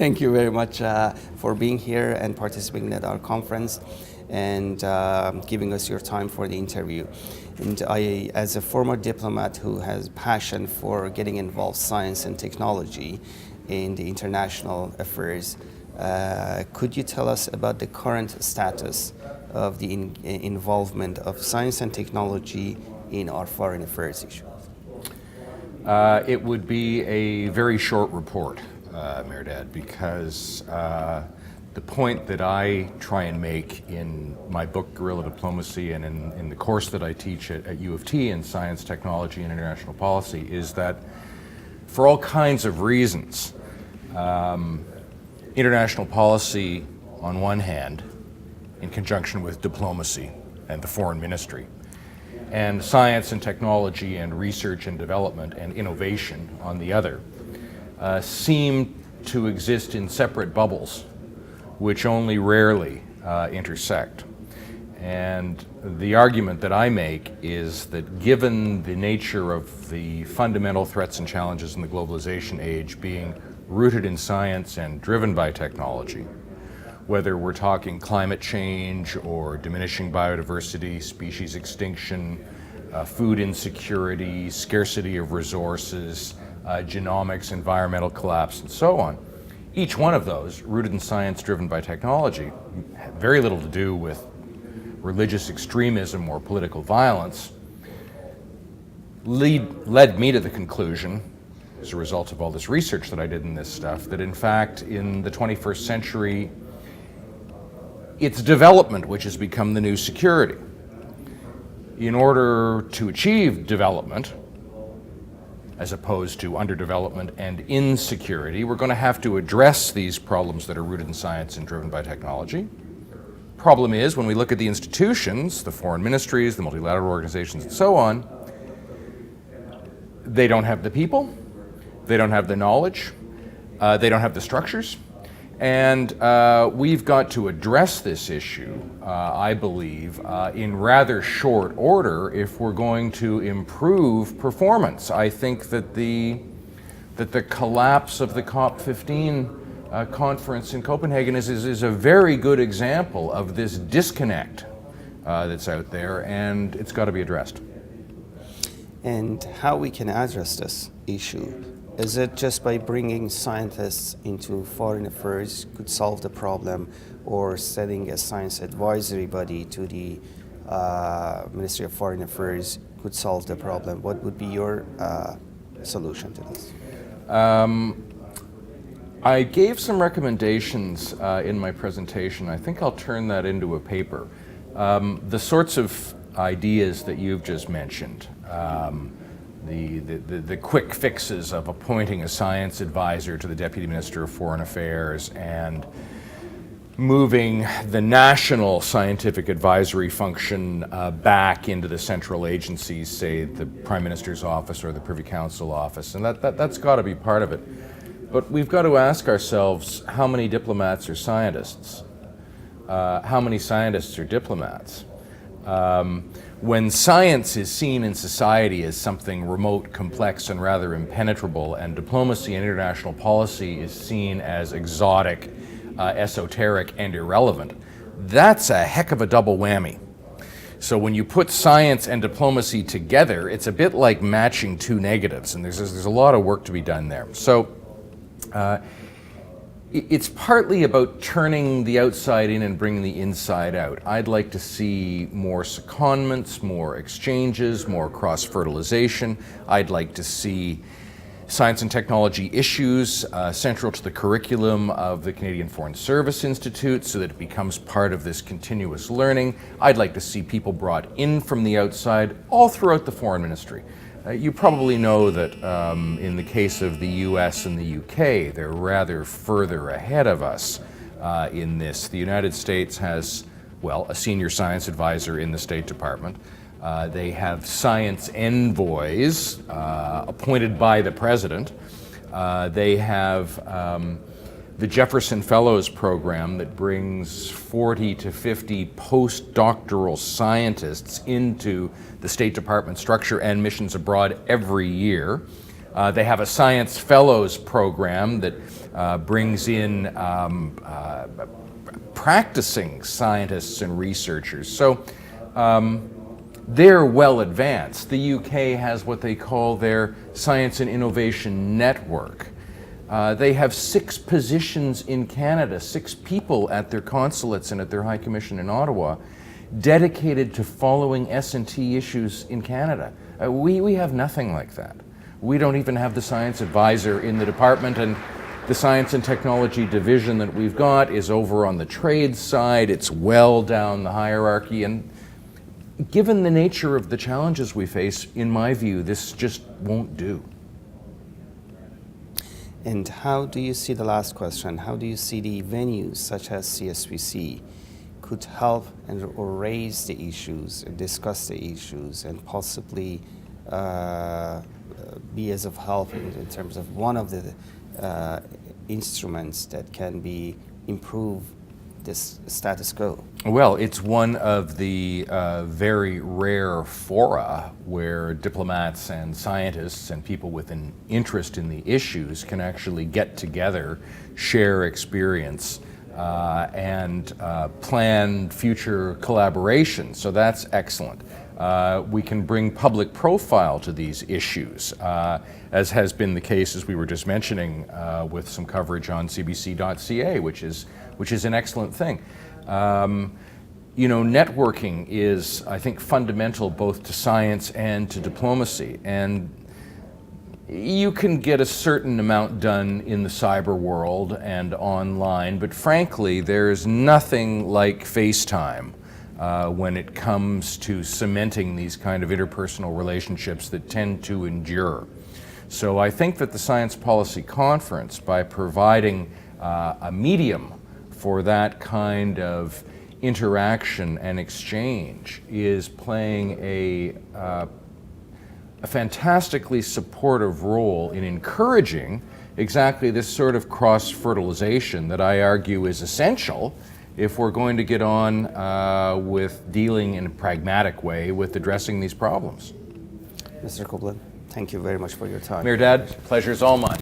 Thank you very much for being here and participating at our conference and giving us your time for the interview. And I, as a former diplomat who has passion for getting involved science and technology in the international affairs, could you tell us about the current status of the involvement of science and technology in our foreign affairs issues? It would be a very short report, Mehrdad, because the point that I try and make in my book, Guerrilla Diplomacy, and in the course that I teach at U of T in Science, Technology, and International Policy is that for all kinds of reasons, international policy on one hand, in conjunction with diplomacy and the foreign ministry, and science and technology and research and development and innovation on the other, seem to exist in separate bubbles which only rarely intersect. And the argument that I make is that given the nature of the fundamental threats and challenges in the globalization age being rooted in science and driven by technology, whether we're talking climate change or diminishing biodiversity, species extinction, food insecurity, scarcity of resources, genomics, environmental collapse, and so on. Each one of those, rooted in science, driven by technology, had very little to do with religious extremism or political violence, led me to the conclusion, as a result of all this research that I did in this stuff, that in fact in the 21st century, it's development which has become the new security. In order to achieve development, as opposed to underdevelopment and insecurity, we're going to have to address these problems that are rooted in science and driven by technology. Problem is, when we look at the institutions, the foreign ministries, the multilateral organizations, and so on, they don't have the people, they don't have the knowledge, they don't have the structures, and we've got to address this issue, I believe, in rather short order if we're going to improve performance. I think that the collapse of the COP15 conference in Copenhagen is a very good example of this disconnect that's out there, and it's got to be addressed. And how we can address this issue? Is it just by bringing scientists into foreign affairs could solve the problem, or setting a science advisory body to the Ministry of Foreign Affairs could solve the problem? What would be your solution to this? I gave some recommendations in my presentation. I think I'll turn that into a paper. The sorts of ideas that you've just mentioned, the quick fixes of appointing a science advisor to the Deputy Minister of Foreign Affairs and moving the national scientific advisory function back into the central agencies, say the Prime Minister's office or the Privy Council office, and that's got to be part of it. But we've got to ask ourselves, how many diplomats are scientists? How many scientists are diplomats? When science is seen in society as something remote, complex, and rather impenetrable, and diplomacy and international policy is seen as exotic, esoteric, and irrelevant, that's a heck of a double whammy. So when you put science and diplomacy together, it's a bit like matching two negatives, and there's a lot of work to be done there. So it's partly about turning the outside in and bringing the inside out. I'd like to see more secondments, more exchanges, more cross-fertilization. I'd like to see science and technology issues central to the curriculum of the Canadian Foreign Service Institute so that it becomes part of this continuous learning. I'd like to see people brought in from the outside all throughout the foreign ministry. You probably know that in the case of the US and the UK, they're rather further ahead of us in this. The United States has, well, a senior science advisor in the State Department. They have science envoys appointed by the President. They have the Jefferson Fellows program that brings 40 to 50 postdoctoral scientists into the State Department structure and missions abroad every year. They have a Science Fellows program that brings in practicing scientists and researchers. So they're well advanced. The UK has what they call their Science and Innovation Network. They have 6 positions in Canada, 6 people at their consulates and at their High Commission in Ottawa dedicated to following S&T issues in Canada. We have nothing like that. We don't even have the science advisor in the department, and the Science and Technology division that we've got is over on the trade side. It's well down the hierarchy, and given the nature of the challenges we face, in my view, this just won't do. And how do you see, the last question, how do you see the venues such as CSPC could help or raise the issues, discuss the issues, and possibly be as of help in terms of one of the instruments that can be improve this status quo? Well, it's one of the very rare fora where diplomats and scientists and people with an interest in the issues can actually get together, share experience, and plan future collaboration. So that's excellent. We can bring public profile to these issues, as has been the case, as we were just mentioning, with some coverage on cbc.ca, which is an excellent thing. You know, networking is, I think, fundamental both to science and to diplomacy. And you can get a certain amount done in the cyber world and online, but frankly, there's nothing like FaceTime when it comes to cementing these kind of interpersonal relationships that tend to endure. So I think that the Science Policy Conference, by providing a medium for that kind of interaction and exchange, is playing a fantastically supportive role in encouraging exactly this sort of cross-fertilization that I argue is essential if we're going to get on with dealing in a pragmatic way with addressing these problems. Mr. Copeland, thank you very much for your time. Mirdad, pleasure's all mine.